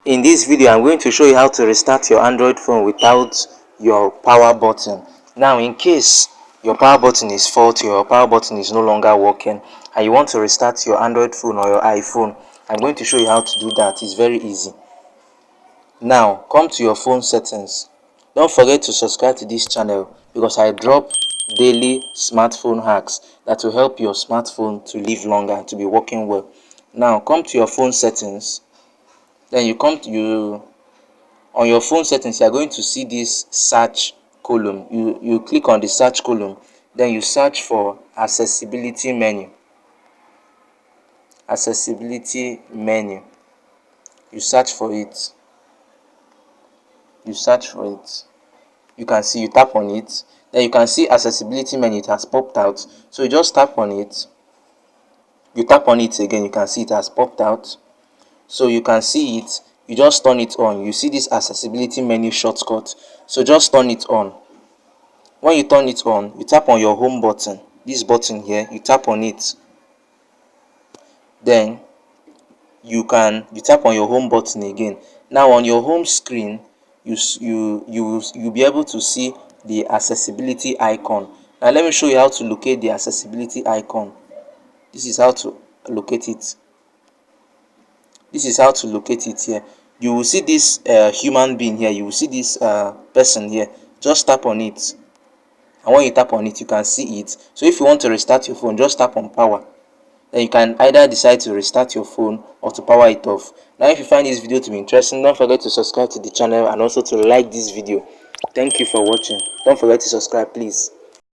In this video, I'm going to show you how to restart your Android phone without your power button. Now, in case your power button is faulty, your power button is no longer working, and you want to restart your Android phone or your iPhone, I'm going to show you how to do that. It's very easy. Now, come to your phone settings. Don't forget to subscribe to this channel because I drop daily smartphone hacks that will help your smartphone to live longer and to be working well. Now, come to your phone settings. Then on your phone settings, you are going to see this search column. You click on the search column, then you search for accessibility menu. Accessibility menu. You search for it. You can see, you tap on it, then you can see accessibility menu. It has popped out, so you just tap on it. You tap on it again, you can see it has popped out, so you can see it. You just turn it on. You see this accessibility menu shortcut, so just turn it on. When you turn it on, you tap on your home button, this button here, you tap on it. Then you tap on your home button again. Now on your home screen, you'll be able to see the accessibility icon. Now let me show you how to locate the accessibility icon. This is how to locate it. Here. You will see this human being here. You will see this person here. Just tap on it, and when you tap on it, you can see it. So if you want to restart your phone, just tap on power. Then you can either decide to restart your phone or to power it off. Now, if you find this video to be interesting, don't forget to subscribe to the channel and also to like this video. Thank you for watching. Don't forget to subscribe, please.